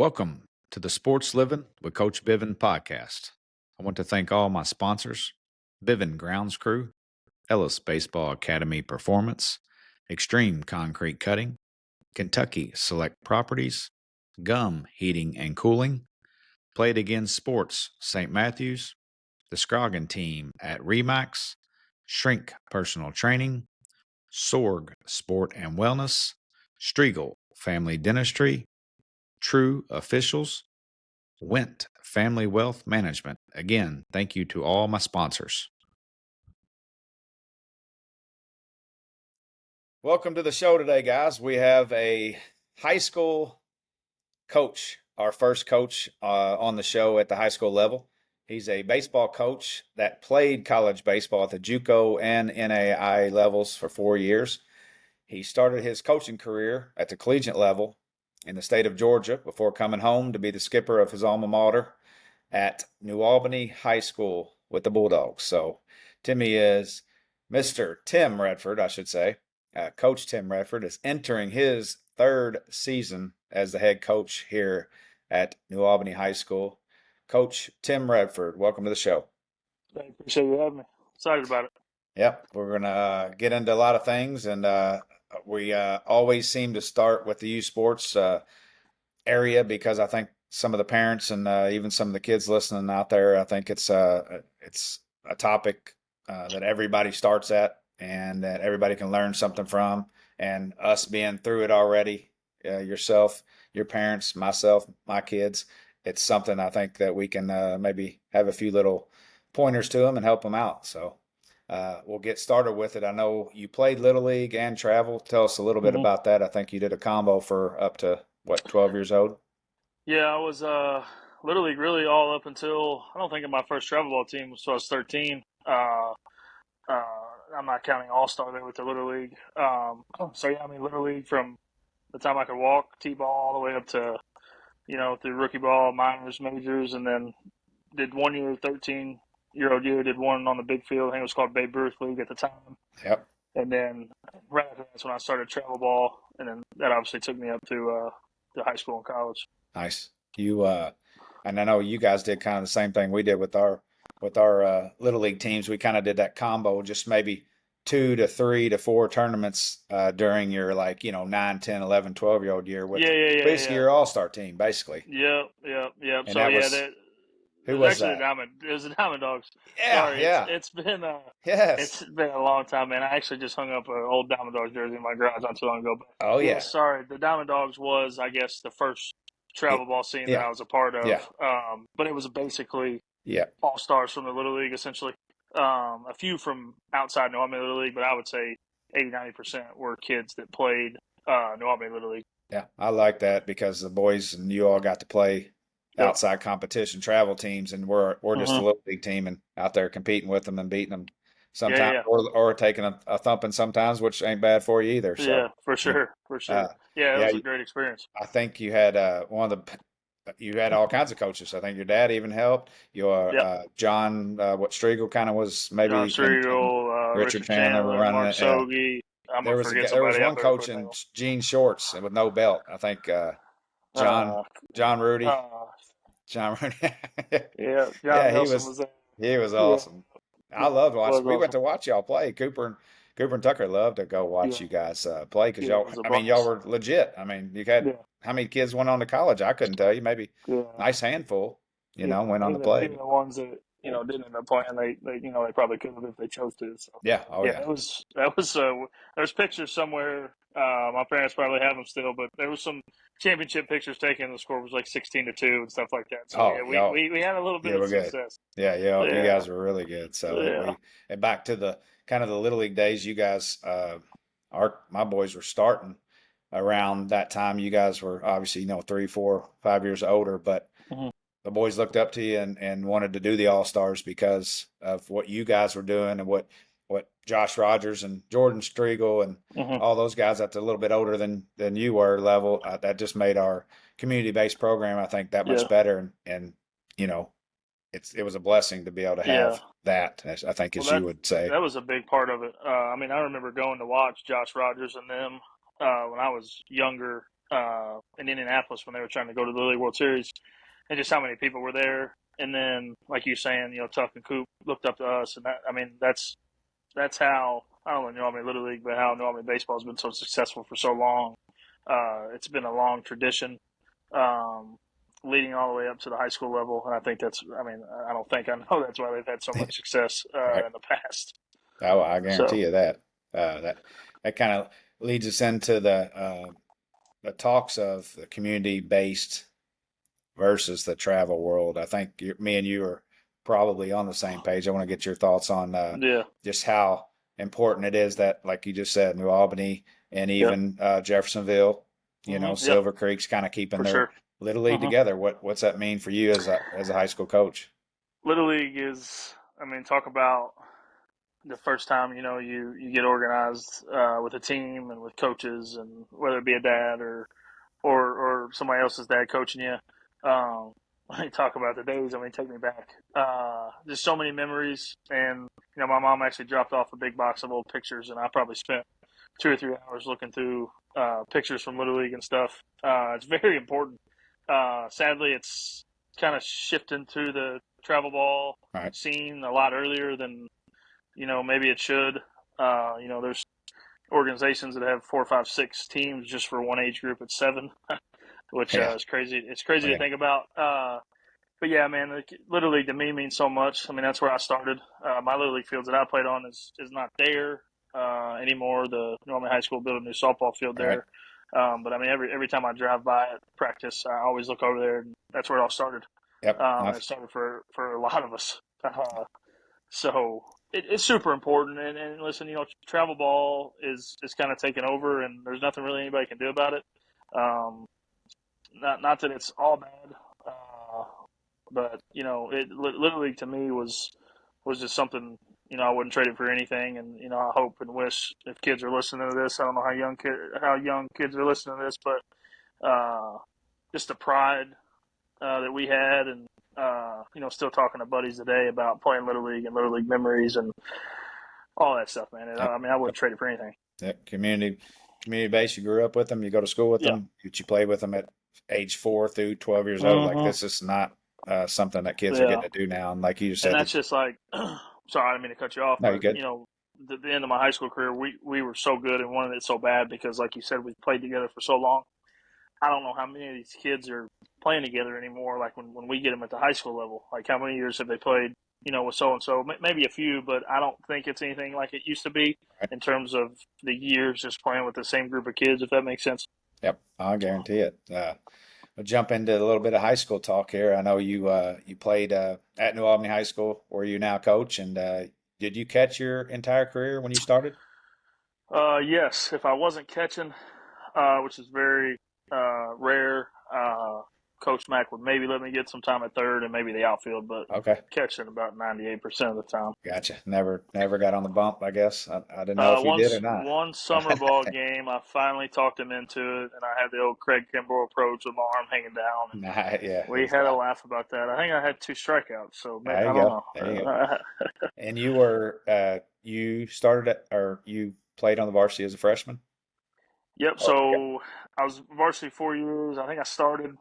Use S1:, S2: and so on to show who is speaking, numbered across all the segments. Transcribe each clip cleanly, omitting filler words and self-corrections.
S1: Welcome to the Sports Livin with Coach Biven podcast. I want to thank all my sponsors, Biven Grounds Crew, Ellis Baseball Academy Performance, Extreme Concrete Cutting, Kentucky Select Properties, Gum Heating and Cooling, Played Again Sports St. Matthews, the Scroggin team at Remax, Shrink Personal Training, Sorg Sport and Wellness, Striegel Family Dentistry, True Officials, Went Family Wealth Management. Again, thank you to all my sponsors. Welcome to the show today, guys. We have a high school coach, our first coach on the show at the high school level. He's a baseball coach that played college baseball at the JUCO and NAIA levels for 4 years. He started his coaching career at the collegiate level in the state of Georgia before coming home to be the skipper of his alma mater at New Albany High School with the Bulldogs. So Timmy is Mr. Tim Redford, I should say. Coach Tim Redford is entering his third season as the head coach here at New Albany High School. Coach Tim Redford, welcome to the show.
S2: I appreciate you having me. Excited about it.
S1: Yep, we're going to get into a lot of things, and we always seem to start with the youth sports area because I think some of the parents and even some of the kids listening out there, I think it's a topic that everybody starts at and that everybody can learn something from. And us being through it already, yourself, your parents, myself, my kids, it's something I think that we can maybe have a few little pointers to them and help them out. So we'll get started with it. I know you played Little League and travel. Tell us a little bit about that. I think you did a combo for up to, 12 years old?
S2: Yeah, I was Little League really all up until, I don't think in my first travel ball team, so I was 13. I'm not counting All-Star there with the Little League. Little League from the time I could walk, T-ball, all the way up to, through rookie ball, minors, majors, and then did 1 year, 13-year-old year, did one on the big field. I think it was called Babe Ruth League at the time.
S1: Yep.
S2: And then right after that's when I started travel ball, and then that obviously took me up to high school and college.
S1: Nice. You and I know you guys did kind of the same thing we did with our Little League teams. We kind of did that combo, just maybe 2 to 3 to 4 tournaments during your 9, 10, 11, 12-year-old year with basically your all-star team, basically.
S2: Yep.
S1: And
S2: So
S1: that was, who was
S2: actually
S1: that?
S2: It was the Diamond Dogs.
S1: Yeah,
S2: Sorry,
S1: yeah.
S2: it's been
S1: Yes.
S2: it's been a long time, man. I actually just hung up an old Diamond Dogs jersey in my garage not too long ago. But
S1: Oh yeah.
S2: Sorry, the Diamond Dogs was, I guess, the first travel ball scene that I was a part of.
S1: Yeah.
S2: But it was basically
S1: Yeah.
S2: all stars from the Little League, essentially. A few from outside New Albany Little League, but I would say 80-90% were kids that played New Albany Little League.
S1: Yeah, I like that because the boys and you all got to play outside competition, travel teams, and we're just a Little League team and out there competing with them and beating them sometimes, or taking a thumping sometimes, which ain't bad for you either. So,
S2: yeah, for sure. It was a great experience.
S1: I think you had you had all kinds of coaches. I think your dad even helped. Your John, Striegel kind of was maybe.
S2: John Striegel, Richard Chandler
S1: were running
S2: Mark
S1: it.
S2: Sogi.
S1: There was one coach in jean shorts with no belt. I think John Rudy. John Rudy. He was awesome. I loved watching. We went to watch y'all play. Cooper and Tucker loved to go watch you guys play because y'all were legit. I mean, you had how many kids went on to college? I couldn't tell you. Maybe nice handful. Went on to play.
S2: Even the ones that didn't end up playing, they probably could have if they chose to. So that was there's pictures somewhere. My parents probably have them still, but there was some championship pictures taken. The score was like 16-2 and stuff like that. So we had a little bit of success.
S1: You guys were really good. So and back to the kind of the Little League days, you guys, my boys were starting around that time. You guys were obviously 3, 4, 5 years older, but the boys looked up to you and wanted to do the All-Stars because of what you guys were doing and what Josh Rogers and Jordan Striegel and all those guys that's a little bit older than you were level, that just made our community-based program, I think, that much better. And it was a blessing to be able to have that, I think, you would say.
S2: That was a big part of it. I remember going to watch Josh Rogers and them when I was younger. in Indianapolis when they were trying to go to the Little League World Series, and just how many people were there. And then, like you're saying, Tuck and Coop looked up to us, and that's how, I don't know New Albany Little League, but how New Albany baseball has been so successful for so long. It's been a long tradition, leading all the way up to the high school level, and I think I don't think, I know that's why they've had so much success
S1: Right.
S2: in the past.
S1: Oh, I guarantee
S2: So,
S1: you that. That kind of leads us into the talks of the community-based versus the travel world. I think me and you are probably on the same page. I want to get your thoughts on
S2: yeah.
S1: just how important it is that, like you just said, New Albany and
S2: Yep.
S1: even Jeffersonville,
S2: Yep.
S1: Silver Creek's kind of keeping
S2: For
S1: their
S2: sure.
S1: little league together. What's that mean for you as a high school coach?
S2: Little League is, talk about the first time you get organized with a team and with coaches, and whether it be a dad or somebody else's dad coaching you. When you talk about the days, take me back. There's so many memories, and my mom actually dropped off a big box of old pictures, and I probably spent 2 or 3 hours looking through pictures from Little League and stuff. It's very important. Sadly, it's kind of shifting to the travel ball
S1: Right.
S2: scene a lot earlier than maybe it should. There's organizations that have 4, 5, 6 teams just for one age group at 7, which
S1: Yeah.
S2: is crazy. It's crazy to
S1: Yeah.
S2: think about. But yeah, man, Little League to me means so much. That's where I started. My Little League fields that I played on is not there anymore. The Norman High School built a new softball field
S1: All right.
S2: there. But every time I drive by at practice, I always look over there, and that's where it all started.
S1: Yep.
S2: And it started for a lot of us. So it's super important. And listen, travel ball is kind of taken over, and there's nothing really anybody can do about it. Not that it's all bad, but Little League to me was just something. I wouldn't trade it for anything. And I hope and wish, if kids are listening to this, I don't know how young kids are listening to this, but just the pride that we had, and still talking to buddies today about playing Little League and Little League memories and all that stuff, man.
S1: Yep.
S2: I wouldn't trade it for anything.
S1: Yep. Community base. You grew up with them. You go to school with
S2: Yeah.
S1: them. You play with them at age 4 through 12 years old. Like, this is not something that kids are getting to do now. And like you just
S2: And
S1: said,
S2: that's just like, sorry, I didn't mean to cut you off,
S1: no, you're
S2: but
S1: good.
S2: the end of my high school career, we were so good and wanted it so bad because, like you said, we played together for so long. I don't know how many of these kids are playing together anymore. Like when we get them at the high school level, like how many years have they played, with so and so? Maybe a few, but I don't think it's anything like it used to be
S1: Right.
S2: in terms of the years just playing with the same group of kids. If that makes sense.
S1: Yep, I guarantee it. We'll jump into a little bit of high school talk here. I know you played at New Albany High School, where you now coach, and did you catch your entire career when you started?
S2: Yes, if I wasn't catching, which is very rare. Coach Mack would maybe let me get some time at third and maybe the outfield, but
S1: Okay,
S2: catching about 98% of the time.
S1: gotcha. Never got on the bump, I guess. I didn't know if you did or not.
S2: One summer ball game, I finally talked him into it, and I had the old Craig Kimbrough approach with my arm hanging down. And
S1: Nah, yeah,
S2: we had a laugh about that. I think I had 2 strikeouts, so
S1: there
S2: I
S1: you
S2: don't
S1: go.
S2: know.
S1: There you go. And you started or you played on the varsity as a freshman?
S2: Yep.
S1: Oh,
S2: So I was varsity 4 years. I think I started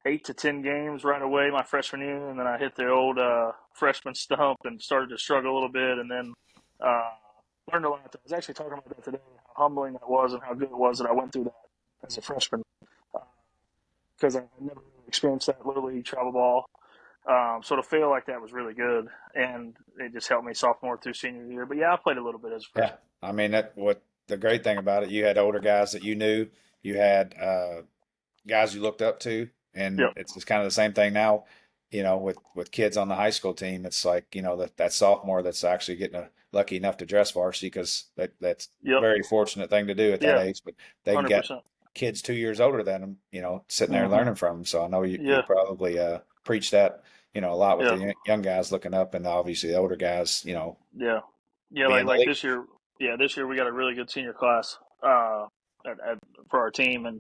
S2: 8 to 10 games right away my freshman year, and then I hit the old freshman stump and started to struggle a little bit, and then uh, learned a lot. I was actually talking about that today, how humbling that was and how good it was that I went through that as a freshman, because I never really experienced that Little League travel ball. So to feel like that was really good, and it just helped me sophomore through senior year. But yeah, I played a little bit as a
S1: yeah.
S2: freshman.
S1: I mean, that what the great thing about it, you had older guys that you knew, you had guys you looked up to, and
S2: Yep.
S1: it's kind of the same thing now. With kids on the high school team, it's like that sophomore that's actually getting lucky enough to dress varsity, because that's a
S2: Yep.
S1: very fortunate thing to do at that
S2: Yeah.
S1: age. But they can get
S2: 100%.
S1: kids 2 years older than them, sitting there
S2: Mm-hmm.
S1: learning from them. So I know you
S2: Yeah.
S1: probably preach that a lot with
S2: Yeah.
S1: the young guys looking up, and obviously the older guys,
S2: Yeah. Yeah.
S1: being the
S2: Like
S1: lead.
S2: this year. Yeah, this year we got a really good senior class for our team, and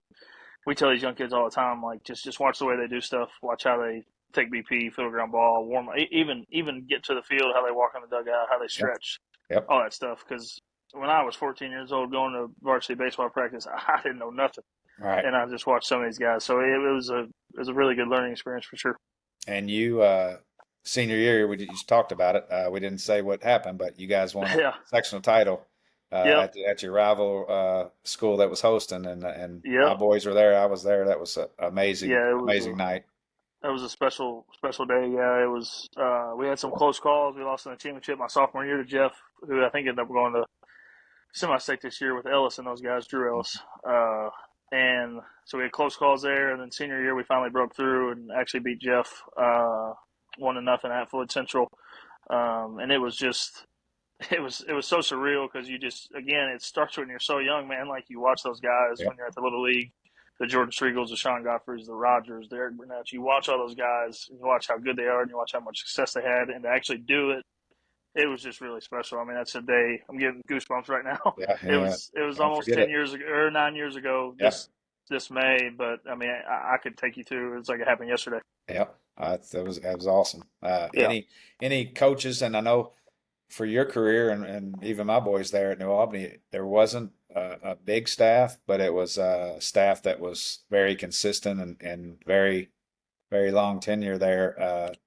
S2: we tell these young kids all the time, like just watch the way they do stuff, watch how they take BP, field ground ball, warm, even get to the field, how they walk in the dugout, how they
S1: Yep.
S2: stretch,
S1: Yep.
S2: all that stuff. Because when I was 14 years old going to varsity baseball practice, I didn't know nothing.
S1: Right.
S2: And I just watched some of these guys. So it was a really good learning experience for sure.
S1: And you, senior year, we just talked about it. We didn't say what happened, but you guys won a
S2: Yeah.
S1: sectional title
S2: Yep.
S1: at your rival school that was hosting, and my
S2: Yep.
S1: boys were there. I was there. That was an amazing,
S2: Yeah.
S1: amazing night.
S2: That was a special day. Yeah. It was. We had some close calls. We lost in the championship my sophomore year to Jeff, who I think ended up going to semi-state this year with Ellis and those guys, Drew Ellis. And so we had close calls there. And then senior year, we finally broke through and actually beat Jeff 1-0 at Floyd Central. And it was just, it was so surreal because you just, again, it starts when you're so young, man. Like you watch those guys
S1: Yep.
S2: when you're at the Little League, the Jordan Striegels, the Sean Godfreys, the Rogers, the Eric Burnett's. You watch all those guys and you watch how good they are and you watch how much success they had. And to actually do it, it was just really special. I mean, that's a day. I'm getting goosebumps right now.
S1: Yeah,
S2: It
S1: yeah.
S2: was
S1: Don't
S2: almost
S1: forget
S2: 10 years ago or 9 years ago
S1: it.
S2: this May. But I mean, I could take you through. It's like it happened yesterday.
S1: Yep. That was awesome.
S2: Yeah.
S1: Any coaches, and I know for your career and even my boys there at New Albany, there wasn't a big staff, but it was a staff that was very consistent and very, very long tenure there.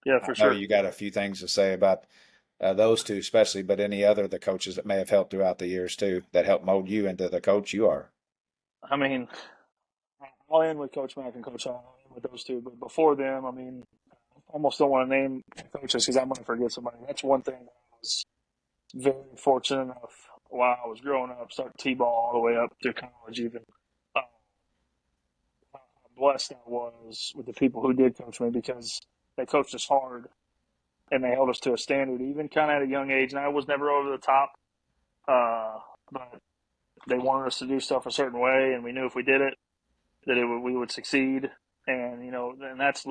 S2: Yeah,
S1: I
S2: for
S1: know
S2: sure.
S1: you got a few things to say about those two, especially, but any other the coaches that may have helped throughout the years too, that helped mold you into the coach you are.
S2: I mean, I'll end with Coach Mack and Coach Hall. I'll end with those two. But before them, I mean, I almost don't want to name coaches because I'm going to forget somebody. That's one thing that I was very fortunate enough while I was growing up, starting T-ball all the way up through college even. Uh, how blessed I was with the people who did coach me because they coached us hard and they held us to a standard, even kind of at a young age. And I was never over the top, but they wanted us to do stuff a certain way, and we knew if we did it, that we would succeed. And and that's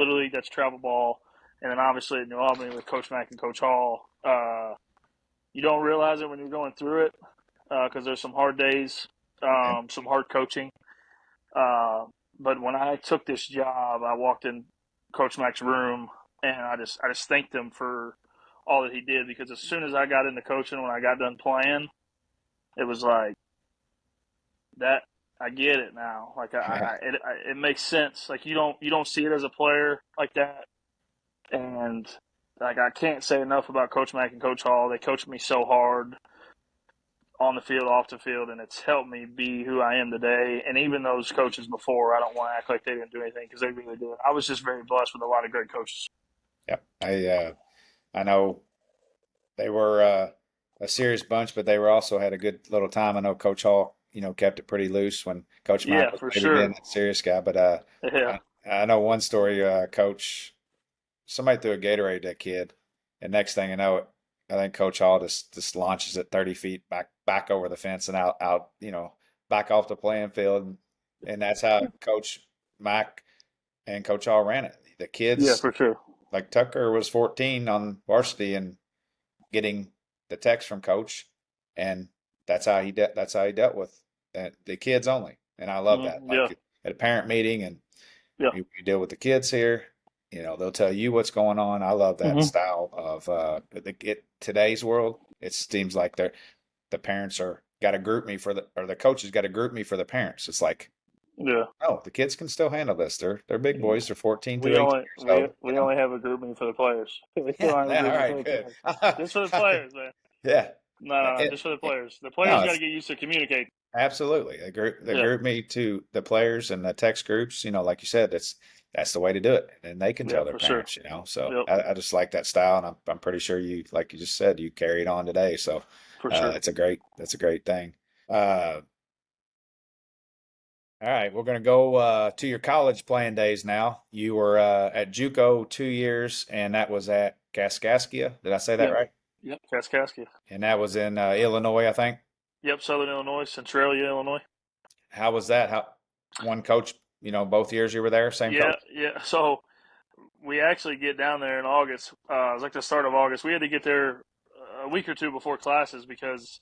S2: travel ball. And then obviously at New Albany with Coach Mack and Coach Hall, you don't realize it when you're going through it because there's some hard days,
S1: Yeah.
S2: some hard coaching. But when I took this job, I walked in Coach Mack's room and I just thanked him for all that he did because as soon as I got into coaching, when I got done playing, it was like that. I get it now. Like it makes sense. Like you don't see it as a player like that, and like I can't say enough about Coach Mack and Coach Hall. They coached me so hard on the field, off the field, and it's helped me be who I am today. And even those coaches before, I don't want to act like they didn't do anything because they really did. I was just very blessed with a lot of great coaches.
S1: Yep. I know they were a serious bunch, but they were also had a good little time. I know Coach Hall, kept it pretty loose when Coach Mack
S2: Yeah,
S1: was
S2: for
S1: maybe being
S2: sure.
S1: that serious guy. But
S2: Yeah,
S1: I know one story, Coach, somebody threw a Gatorade at that kid, and next thing you know, I think Coach Hall just launches it 30 feet back over the fence and out, back off the playing field, and that's how Coach Mack and Coach Hall ran it. The
S2: yeah,
S1: kids,
S2: for sure.
S1: like Tucker was 14 on varsity and getting the text from Coach, and that's how he dealt with the kids only. And I love that.
S2: Yeah,
S1: Like at a parent meeting, and
S2: yeah.
S1: you deal with the kids here. They'll tell you what's going on. I love that
S2: Hmm.
S1: style of today's world. It seems like the parents are got to group me or the coaches got to group me for the parents. It's like,
S2: Yeah.
S1: oh, the kids can still handle this. They're big boys. They're 14 to
S2: We
S1: 18
S2: only
S1: years
S2: we
S1: old.
S2: we only have a group me for the players. We
S1: Yeah.
S2: don't have a
S1: Yeah.
S2: group
S1: All
S2: me for
S1: right.
S2: the
S1: Good.
S2: players. Just for the players, man.
S1: Yeah.
S2: No, just
S1: It,
S2: for the
S1: it,
S2: players. The
S1: no,
S2: players got to
S1: it's
S2: get used to communicate.
S1: absolutely they
S2: Yeah,
S1: group me to the players and the text groups. Like you said, that's the way to do it, and they can
S2: yeah,
S1: tell their
S2: for sure.
S1: parents. So
S2: Yep,
S1: I just like that style, and I'm pretty sure you, like you just said, you carry it on today. So
S2: for sure.
S1: that's a great thing. Uh, all right, we're gonna go to your college playing days now. You were at JUCO 2 years, and that was at Kaskaskia. Did I say that
S2: Yep,
S1: right?
S2: yep. Kaskaskia.
S1: And that was in Illinois, I think.
S2: Yep, Southern Illinois, Centralia, Illinois.
S1: How was that? How one coach, both years you were there, same
S2: Yeah,
S1: coach?
S2: yeah. So we actually get down there in August. It was like the start of August. We had to get there a week or two before classes because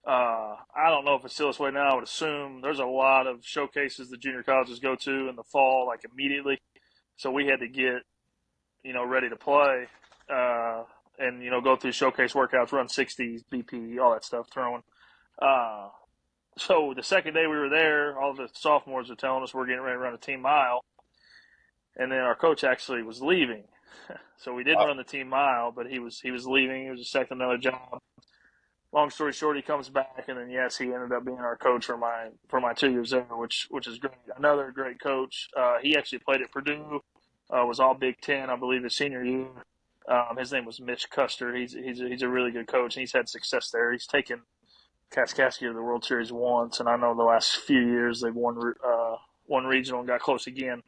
S2: I don't know if it's still this way now. I would assume there's a lot of showcases the junior colleges go to in the fall, like immediately. So we had to get ready to play, and go through showcase workouts, run 60s, BP, all that stuff, throwing. Uh, So the second day we were there, all the sophomores were telling us we're getting ready to run a team mile. And then our coach actually was leaving. So we didn't run the team mile, but he was leaving. He was accepting another job. Long story short, he comes back, and then yes, he ended up being our coach for my 2 years there, which is great. Another great coach. He actually played at Purdue. Was all Big Ten, I believe, his senior year. His name was Mitch Custer. He's a really good coach, and he's had success there. He's taken Kaskaskia to the World Series once, and I know the last few years they've won regional and got close again.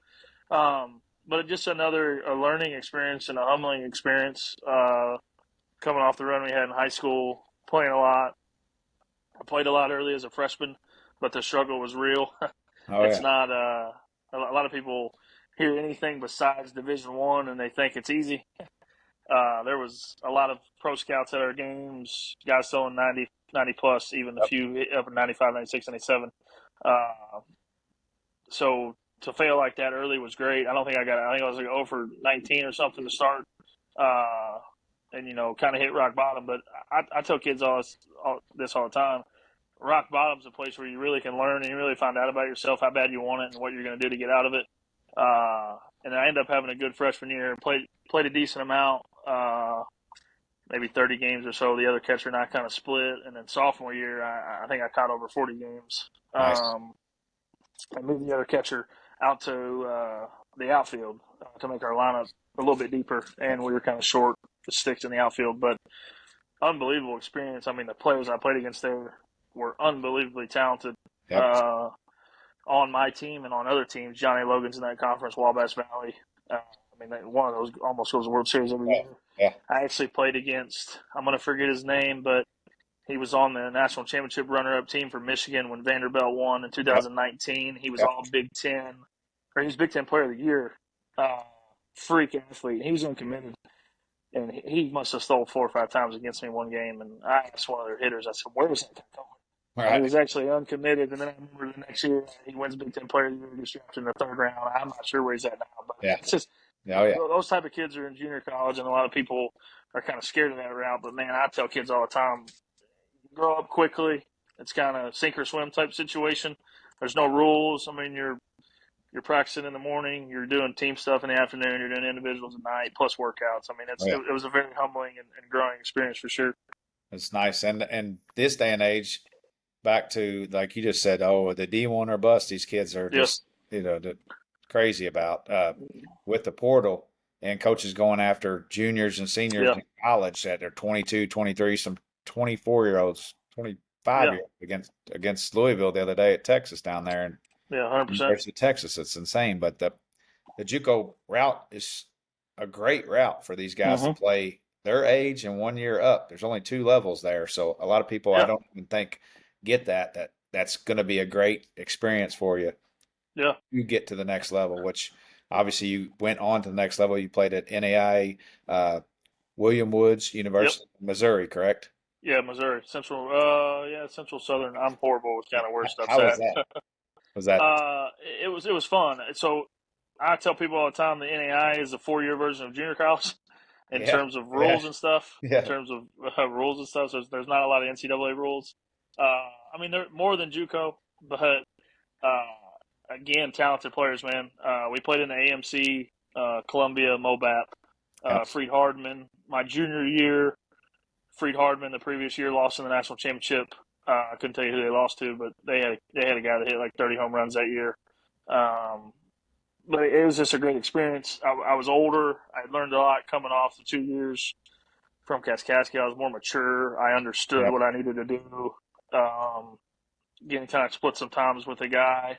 S2: But just another a learning experience and a humbling experience. Coming off the run we had in high school, playing a lot. I played a lot early as a freshman, but the struggle was real. It's not a lot of people hear anything besides Division I and they think it's easy. There was a lot of pro scouts at our games, guys throwing 90 plus, even a few up in 95, 96, 97. So to fail like that early was great. I think I was like 0 for 19 or something to start. And, kind of hit rock bottom. But I tell kids all this all the time. Rock bottom's a place where you really can learn and you really find out about yourself, how bad you want it and what you're going to do to get out of it. And I ended up having a good freshman year, played a decent amount, maybe 30 games or so. The other catcher and I kind of split. And then sophomore year, I think I caught over 40 games.
S1: Nice.
S2: I moved the other catcher out to the outfield to make our lineup a little bit deeper, and we were kind of short the sticks in the outfield. But unbelievable experience. I mean, the players I played against there were unbelievably talented.
S1: Yep.
S2: On my team and on other teams, Johnny Logan's in that conference, Wabash Valley. One of those almost goes to World Series every year.
S1: Yeah.
S2: I actually played against, I'm going to forget his name, but he was on the national championship runner-up team for Michigan when Vanderbilt won in 2019. Yep. He was all Big Ten, or he was Big Ten Player of the Year. Freak athlete. He was uncommitted, and he must have stole 4 or 5 times against me one game. And I asked one of their hitters, I said, "Where was that guy going?" Right. He was actually uncommitted, and then I remember the next year he wins Big Ten Player of the Year, gets drafted in the 3rd round. I'm not sure where he's at now, but it's just those type of kids are in junior college, and a lot of people are kind of scared of that route. But man, I tell kids all the time, grow up quickly. It's kind of sink or swim type situation. There's no rules. I mean, you're practicing in the morning, you're doing team stuff in the afternoon, you're doing individuals at night, plus workouts. I mean, it was a very humbling and growing experience for sure.
S1: It's nice, and this day and age, back to like you just said, the D1 or bust. These kids are just crazy about with the portal and coaches going after juniors and seniors in college that are 22, 23, some 24-year-olds, 25-year-olds against Louisville the other day at Texas down there, and
S2: 100%.
S1: University of Texas. It's insane, but the JUCO route is a great route for these guys to play their age and 1 year up. There's only 2 levels there, so a lot of people I don't even think get that's going to be a great experience for you.
S2: Yeah,
S1: you get to the next level, which obviously you went on to the next level. You played at NAIA, William Woods University, Missouri, correct?
S2: Yeah, Missouri Central. Central Southern. I'm horrible with kind of where stuff's
S1: How
S2: at.
S1: Was that?
S2: It was fun. So I tell people all the time the NAIA is a 4-year version of junior college. In terms of rules and stuff, in terms of rules and stuff, so there's not a lot of NCAA rules. They're more than JUCO, but again, talented players, man. We played in the AMC, Columbia, MOBAP, Freed Hardman. My junior year, Freed Hardman the previous year lost in the national championship. I couldn't tell you who they lost to, but they had a guy that hit like 30 home runs that year. But it was just a great experience. I was older. I learned a lot coming off the 2 years from Kaskaskia. I was more mature. I understood what I needed to do. Getting kind of split sometimes with a guy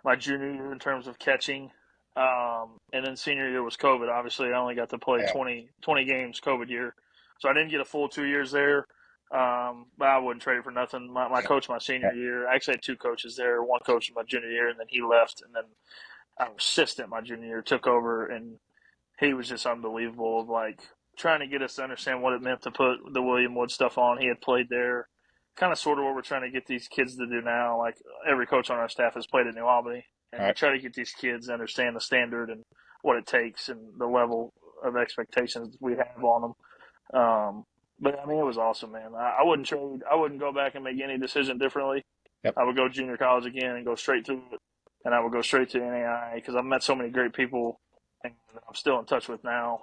S2: my junior year in terms of catching. And then senior year was COVID. Obviously, I only got to play 20 games COVID year. So I didn't get a full 2 years there. But I wouldn't trade it for nothing. My coach my senior year, I actually had 2 coaches there. One coach in my junior year, and then he left, and then our assistant my junior year took over, and he was just unbelievable of like trying to get us to understand what it meant to put the William Wood stuff on. He had played there, kind of sort of what we're trying to get these kids to do now. Like every coach on our staff has played at New Albany, and we try to get these kids to understand the standard and what it takes and the level of expectations we have on them. But I mean, it was awesome, man. I wouldn't trade. I wouldn't go back and make any decision differently.
S1: Yep.
S2: I would go junior college again and go straight through it, and I would go straight to NAI because I've met so many great people, and I'm still in touch with now.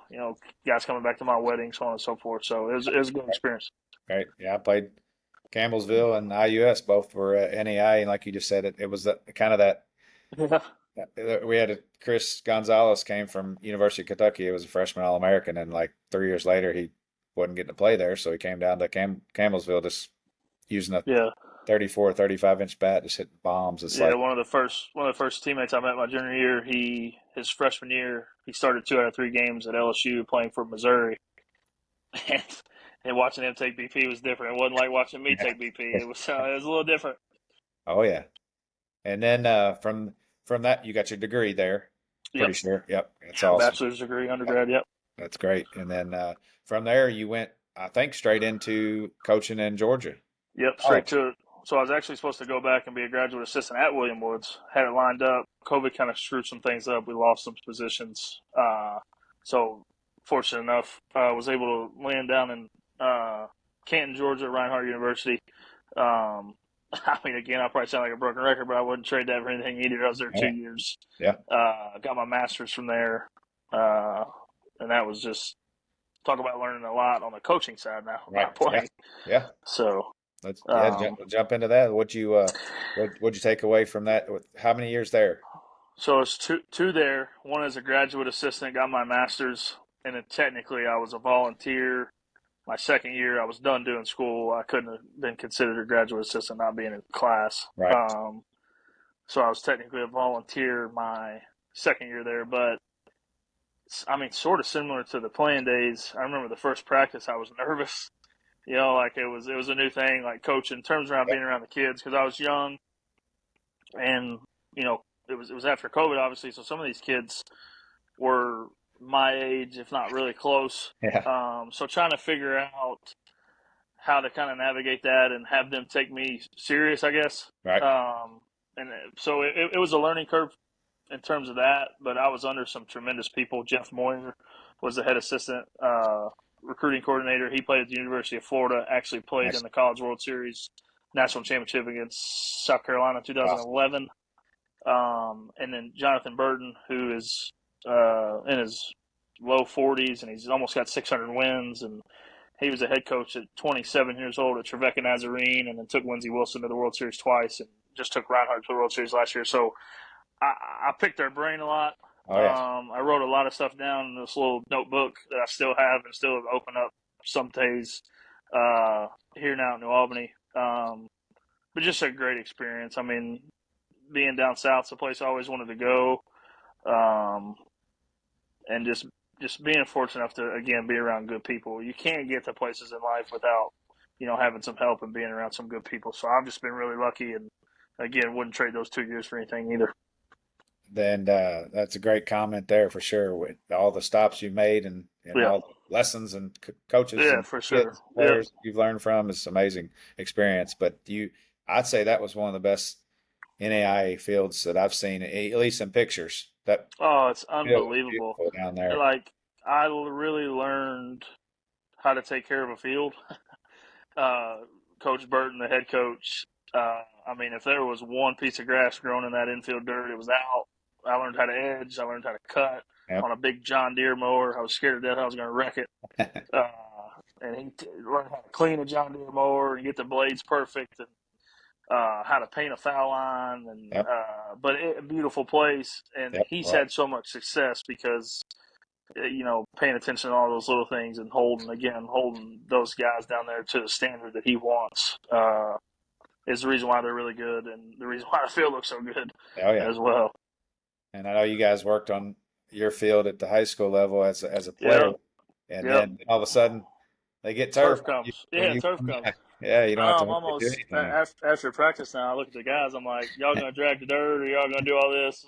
S2: Guys coming back to my wedding, so on and so forth. So it was a good experience.
S1: Right. Yeah, I played Campbellsville and IUS. Both were NAI, and like you just said, it was kind of that.
S2: Yeah.
S1: We had Chris Gonzalez came from University of Kentucky. He was a freshman All-American, and like 3 years later, he wasn't getting to play there, so he came down to Campbellsville just using a
S2: Yeah.
S1: 34, 35-inch bat, just hitting bombs. It's
S2: Yeah,
S1: like,
S2: one of the first teammates I met my junior year, his freshman year, he started 2 out of 3 games at LSU playing for Missouri. And, and watching him take BP was different. It wasn't like watching me take BP. It was a little different.
S1: oh yeah. And then from that, you got your degree there. Pretty
S2: Yep.
S1: sure. Yep, that's
S2: Yeah,
S1: awesome.
S2: bachelor's degree, undergrad. Yep.
S1: That's great. And then from there, you went, I think, straight into coaching in Georgia.
S2: Yep, straight
S1: College.
S2: to it. So I was actually supposed to go back and be a graduate assistant at William Woods. Had it lined up. COVID kind of screwed some things up. We lost some positions. So fortunate enough, I was able to land down in Canton, Georgia, at Reinhardt University. I mean, again, I probably sound like a broken record, but I wouldn't trade that for anything either. I was there 2
S1: Yeah.
S2: years.
S1: Yeah.
S2: Got my master's from there, and that was just talk about learning a lot on the coaching side now,
S1: Right.
S2: not playing.
S1: Yeah.
S2: So
S1: Let's
S2: um,
S1: jump into that. What'd you take away from that? How many years there?
S2: So it's two there. One as a graduate assistant, got my master's, and then technically I was a volunteer. My second year, I was done doing school. I couldn't have been considered a graduate assistant, not being in class.
S1: Right.
S2: So I was technically a volunteer my second year there, but I mean, sort of similar to the playing days. I remember the first practice, I was nervous. Like it was a new thing, like coaching, terms around being around the kids because I was young, and it was after COVID, obviously. So some of these kids were my age, if not really close.
S1: Yeah.
S2: So trying to figure out how to kind of navigate that and have them take me serious, I guess.
S1: Right.
S2: And so it was a learning curve in terms of that, but I was under some tremendous people. Jeff Moyer was the head assistant, recruiting coordinator. He played at the University of Florida, actually played
S1: Nice.
S2: in the College World Series National Championship against South Carolina in 2011. Awesome. And then Jonathan Burton, who is in his low 40s, and he's almost got 600 wins. And he was a head coach at 27 years old at Trevecca Nazarene, and then took Lindsey Wilson to the World Series twice, and just took Reinhardt to the World Series last year. So I picked their brain a lot.
S1: Oh, yeah.
S2: I wrote a lot of stuff down in this little notebook that I still have and still open up some days here now in New Albany. But just a great experience. I mean, being down south's a place I always wanted to go, and just being fortunate enough to again be around good people. You can't get to places in life without having some help and being around some good people. So I've just been really lucky, and again wouldn't trade those 2 years for anything either.
S1: Then that's a great comment there for sure. With all the stops you made and all the lessons and coaches and
S2: for sure.
S1: kids, players you've learned from, is amazing experience. But I'd say that was one of the best NAIA fields that I've seen, at least in pictures.
S2: It's unbelievable
S1: down there.
S2: Like I really learned how to take care of a field. Coach Burton, the head coach. I mean, if there was one piece of grass growing in that infield dirt, it was out. I learned how to edge. I learned how to cut on a big John Deere mower. I was scared to death I was going to wreck it. And he learned how to clean a John Deere mower and get the blades perfect, and how to paint a foul line. And but a beautiful place. And he's had so much success because paying attention to all those little things and holding those guys down there to the standard that he wants is the reason why they're really good, and the reason why the field looks so good as well.
S1: And I know you guys worked on your field at the high school level as a player, and then all of a sudden they get turf.
S2: Comes. Turf comes.
S1: Yeah, you don't have to
S2: almost
S1: do anything.
S2: After practice now, I look at the guys. I'm like, y'all gonna drag the dirt, or y'all gonna do all this?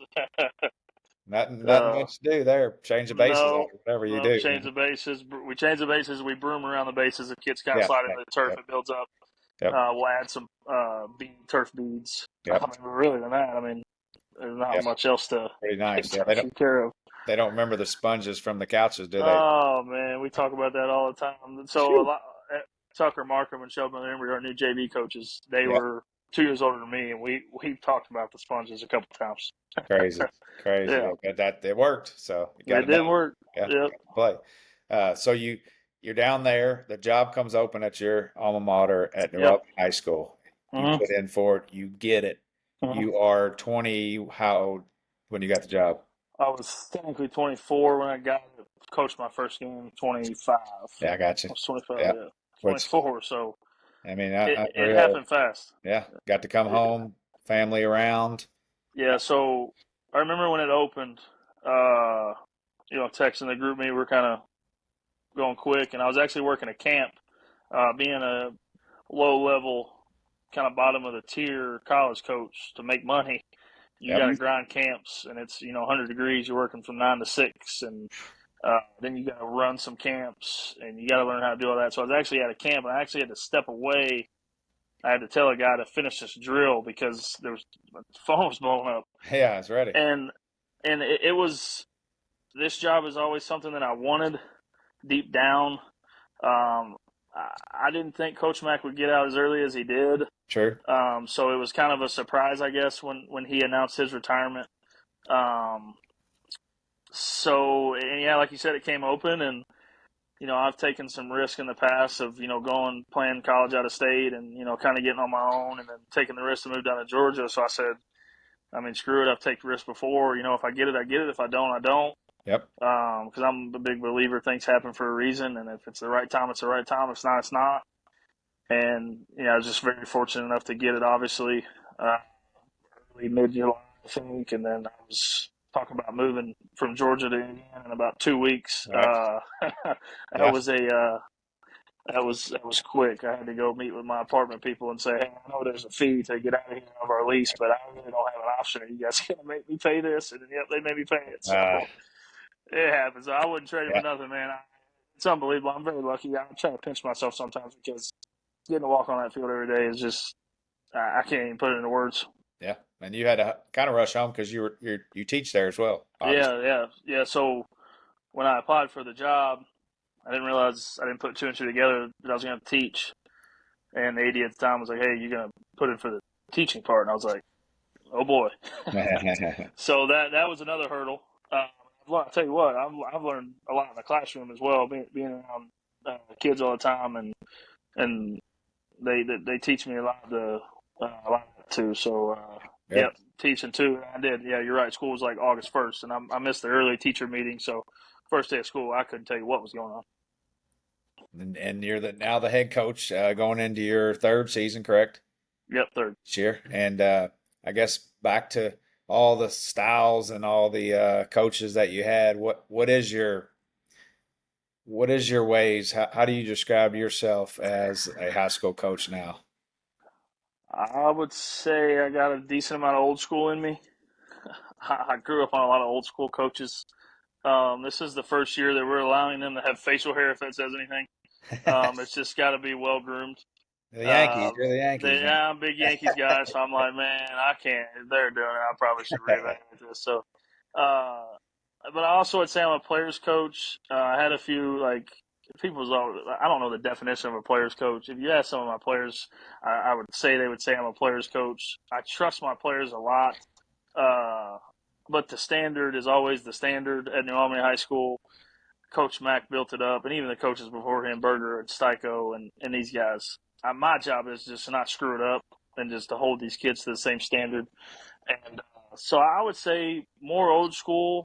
S1: Nothing much to do there. Change the bases, whatever you do.
S2: Change the bases. We change the bases. We broom around the bases. The kids kind of slide into the turf. It builds up. We'll add some turf beads. I mean, really than that, I mean, there's not much else to
S1: pretty nice.
S2: take care of.
S1: They don't remember the sponges from the couches, do they?
S2: Oh man, we talk about that all the time. So Tucker Markham and Sheldon Montgomery, our new JV coaches, they were 2 years older than me, and we've talked about the sponges a couple times.
S1: Crazy.
S2: Yeah,
S1: But that it worked. So you got
S2: it
S1: to know.
S2: did work.
S1: Yeah,
S2: Yep.
S1: got to play. So you're down there. The job comes open at your alma mater at New
S2: Yep.
S1: Albany High School. You
S2: Mhm.
S1: put in for it. You get it.
S2: Mhm.
S1: You are 20. How old when you got the job?
S2: I was technically 24 when I got it. Coached my first game. 25.
S1: Yeah, I got
S2: I
S1: you.
S2: was 25.
S1: Yeah.
S2: Yeah.
S1: Which
S2: 24. So
S1: I mean,
S2: it
S1: unreal.
S2: happened fast.
S1: Yeah, got to come
S2: It,
S1: home, family around.
S2: yeah. So I remember when it opened. Uh, texting the group me. We're kind of going quick, and I was actually working a camp, being a low level, kind of bottom of the tier college coach to make money. You
S1: Yep.
S2: got to grind camps, and it's 100 degrees. You're working from 9 to 6, and then you got to run some camps, and you got to learn how to do all that. So I was actually at a camp, and I actually had to step away. I had to tell a guy to finish this drill because the phone was blowing up,
S1: Yeah, I was ready.
S2: and it was, this job is always something that I wanted deep down. I didn't think Coach Mack would get out as early as he did.
S1: True.
S2: So it was kind of a surprise, I guess, when he announced his retirement. Um, and yeah, like you said, it came open, and I've taken some risk in the past of going playing college out of state, and kind of getting on my own, and then taking the risk to move down to Georgia. So I said, I mean, screw it. I've taken risks before. If I get it, I get it. If I don't, I don't.
S1: Yep.
S2: Because I'm a big believer things happen for a reason, and if it's the right time, it's the right time. If it's not, it's not. And I was just very fortunate enough to get it. Obviously, early mid-July, I think, and then I was talking about moving from Georgia to Indiana in about 2 weeks.
S1: All right.
S2: That
S1: Yeah.
S2: was that was quick. I had to go meet with my apartment people and say, hey, I know there's a fee to get out of here of our lease, but I really don't have an option. Are you guys gonna make me pay this? And then, yep, they made me pay it. So
S1: Uh,
S2: it happens. I wouldn't trade it for
S1: yeah.
S2: nothing, man. It's unbelievable. I'm very lucky. I try to pinch myself sometimes because getting to walk on that field every day is just, I can't even put it into words.
S1: Yeah. And you had to kind of rush home because you teach there as well, obviously.
S2: Yeah. So when I applied for the job, I didn't realize, I didn't put two and two together that I was going to teach. And the AD at the time was like, hey, you're going to put in for the teaching part. And I was like, oh boy. So that was another hurdle. I'll tell you what, I've learned a lot in the classroom as well, being around kids all the time, and they teach me a lot of that too. So
S1: Good.
S2: teaching too. I did. Yeah, you're right. School was like August 1st, and I missed the early teacher meeting. So first day of school, I couldn't tell you what was going on.
S1: And you're now the head coach going into your third season, correct?
S2: Yep, third.
S1: Sure. And I guess back to all the styles and all the coaches that you had. What is your ways? How do you describe yourself as a high school coach now?
S2: I would say I got a decent amount of old school in me. I grew up on a lot of old school coaches. This is the first year that we're allowing them to have facial hair, if that says anything. It's just got to be well groomed.
S1: The Yankees. You're the Yankees, man.
S2: I'm a big Yankees guy, so I'm like, man, I can't. If they're doing it, I probably should reevaluate this. So, uh, but I also would say I'm a players coach. I had a few I don't know the definition of a players coach. If you ask some of my players, I would say they would say I'm a players coach. I trust my players a lot, uh, but the standard is always the standard at New Albany High School. Coach Mack built it up, and even the coaches before him, Berger and Stico and these guys. My job is just to not screw it up and just to hold these kids to the same standard. And so I would say more old school,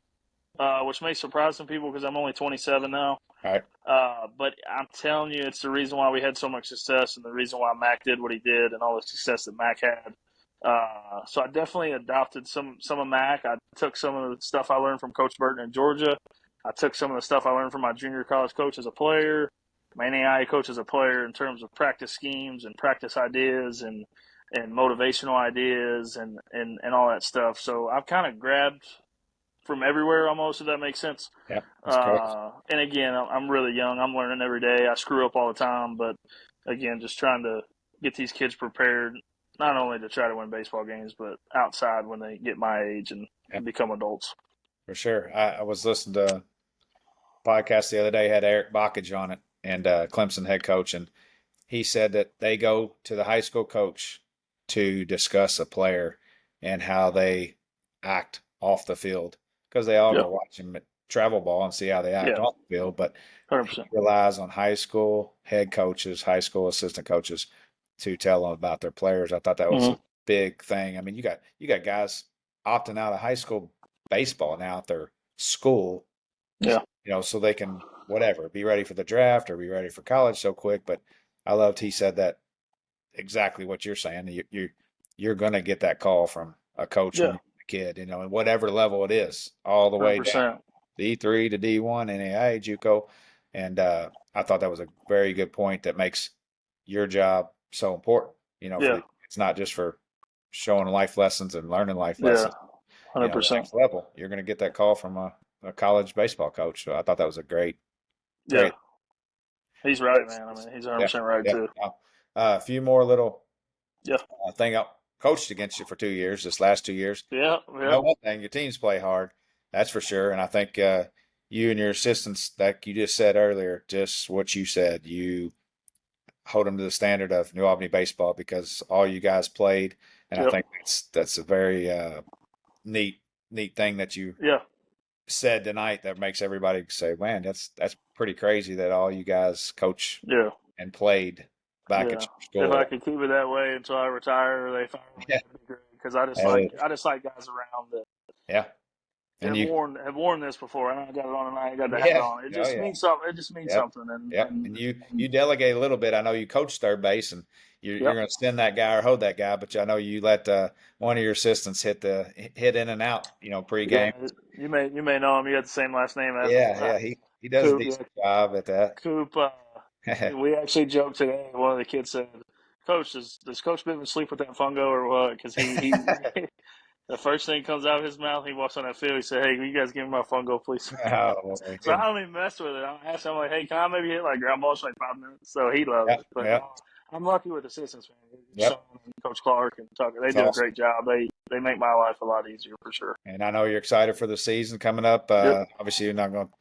S2: which may surprise some people because I'm only 27 now.
S1: All right.
S2: But I'm telling you, it's the reason why we had so much success and the reason why Mac did what he did and all the success that Mac had. So I definitely adopted some of Mac. I took some of the stuff I learned from Coach Burton in Georgia. I took some of the stuff I learned from my junior college coach as a player, my NAIA coach as a player in terms of practice schemes and practice ideas and motivational ideas and all that stuff. So I've kind of grabbed from everywhere almost, if that makes sense.
S1: Yeah, that's correct.
S2: And again, I'm really young. I'm learning every day. I screw up all the time, but again, just trying to get these kids prepared, not only to try to win baseball games, but outside when they get my age and
S1: Yeah,
S2: become adults.
S1: for sure. I was listening to a podcast the other day, had Eric Bakich on it, and Clemson head coach, and he said that they go to the high school coach to discuss a player and how they act off the field, because they all go watch him at travel ball and see how they act off the field. But
S2: 100%.
S1: he relies on high school head coaches, high school assistant coaches to tell them about their players. I thought that was a big thing. I mean, you got guys opting out of high school baseball now at their school.
S2: Yeah.
S1: So they can be ready for the draft or be ready for college so quick. But I loved he said that exactly what you're saying. You're going to get that call from a coach when you're a kid, and whatever level it is, all the way
S2: 100%.
S1: down D3 to D1, NAIA, JUCO. And I thought that was a very good point that makes your job so important. It's not just for showing life lessons and learning life lessons.
S2: 100%.
S1: Next level, you're going to get that call from a college baseball coach. So I thought that was a great.
S2: He's right, man. I mean, he's 100% right too.
S1: A few more little thing. I coached against you for 2 years, this last 2 years.
S2: Yeah.
S1: One thing, your teams play hard. That's for sure. And I think you and your assistants, like you just said earlier, just what you said, you hold them to the standard of New Albany baseball because all you guys played. And I think that's a very neat thing that you said tonight that makes everybody say, man, that's pretty crazy that all you guys coach and played back at your school.
S2: If I could keep it that way until I retire or they fire me, that'd be great. Because I just like guys around that have worn this before. I know I got it on tonight. I got the hat on. It just means something. It just means something. And
S1: you delegate a little bit. I know you coach third base, and you're going to send that guy or hold that guy, but I know you let one of your assistants hit in and out. Pregame.
S2: Yeah, you may know him. You got the same last name as
S1: him. He does a decent job at that.
S2: Coop. We actually joked today. One of the kids said, "Coach, does Coach Biven sleep with that fungo or what?" Because he the first thing comes out of his mouth, he walks on that field. He said, "Hey, can you guys give me my fungo, please?" So I don't even mess with it. I ask him, I'm like, "Hey, can I maybe hit like ground balls for like 5 minutes?" So he loves it. But I'm lucky with assistants, man. Sean and Coach Clark and Tucker. They do a great job. They make my life a lot easier for sure.
S1: And I know you're excited for the season coming up. Obviously, you're not going to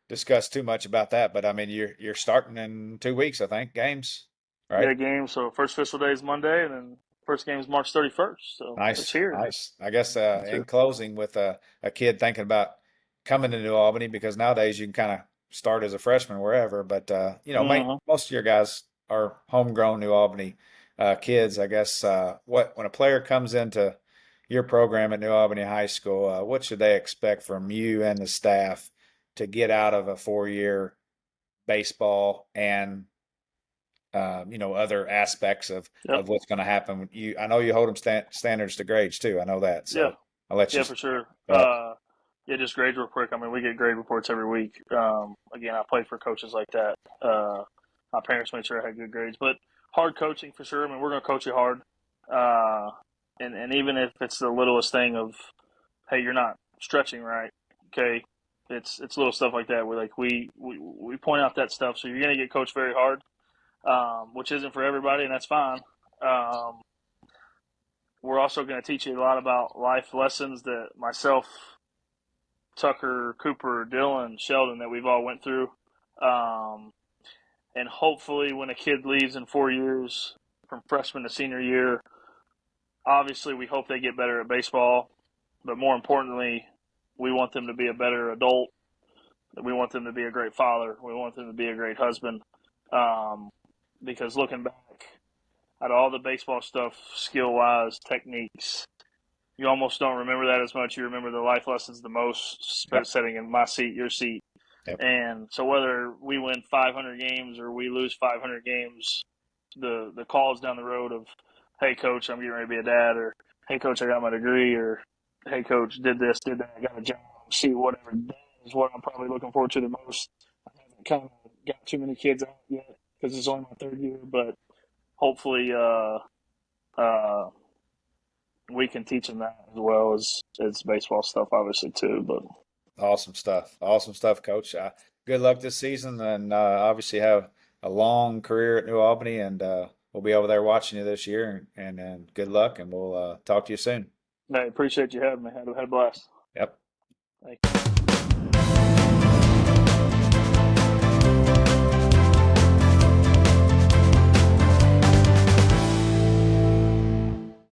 S1: discuss too much about that, but I mean, you're starting in 2 weeks, I think, games, right?
S2: Yeah, games. So first official day is Monday, and then first game is March 31st. So it's here.
S1: Nice. I guess in closing, with a kid thinking about coming to New Albany, because nowadays you can kind of start as a freshman wherever, but most of your guys are homegrown New Albany kids. I guess when a player comes into your program at New Albany High School, what should they expect from you and the staff to get out of a 4-year baseball and other aspects of what's going to happen? I know you hold them standards to grades too. I know that. So I'll let you.
S2: Yeah, for sure. Just grades real quick. I mean, we get grade reports every week. Again, I played for coaches like that. My parents made sure I had good grades, but hard coaching for sure. I mean, we're going to coach you hard. And even if it's the littlest thing of, hey, you're not stretching right. Okay. It's little stuff like that where like we point out that stuff. So you're going to get coached very hard, which isn't for everybody, and that's fine. We're also going to teach you a lot about life lessons that myself, Tucker, Cooper, Dylan, Sheldon, that we've all went through. And hopefully when a kid leaves in 4 years from freshman to senior year, obviously we hope they get better at baseball, but more importantly, we want them to be a better adult. We want them to be a great father. We want them to be a great husband. Because looking back at all the baseball stuff, skill-wise, techniques, you almost don't remember that as much. You remember the life lessons the most, sitting in my seat, your seat.
S1: Yep.
S2: And so whether we win 500 games or we lose 500 games, the calls down the road of, hey, coach, I'm getting ready to be a dad, or hey, coach, I got my degree, or hey, coach, did this, did that, I got a job, see, whatever. That is what I'm probably looking forward to the most. I haven't kind of got too many kids out yet because it's only my 3rd year, but hopefully we can teach them that as well as baseball stuff, obviously, too. But
S1: awesome stuff, Coach. Good luck this season, and obviously have a long career at New Albany, and we'll be over there watching you this year. And good luck, and we'll talk to you soon.
S2: I appreciate you having me. Had a blast.
S1: Yep.
S2: Thank you.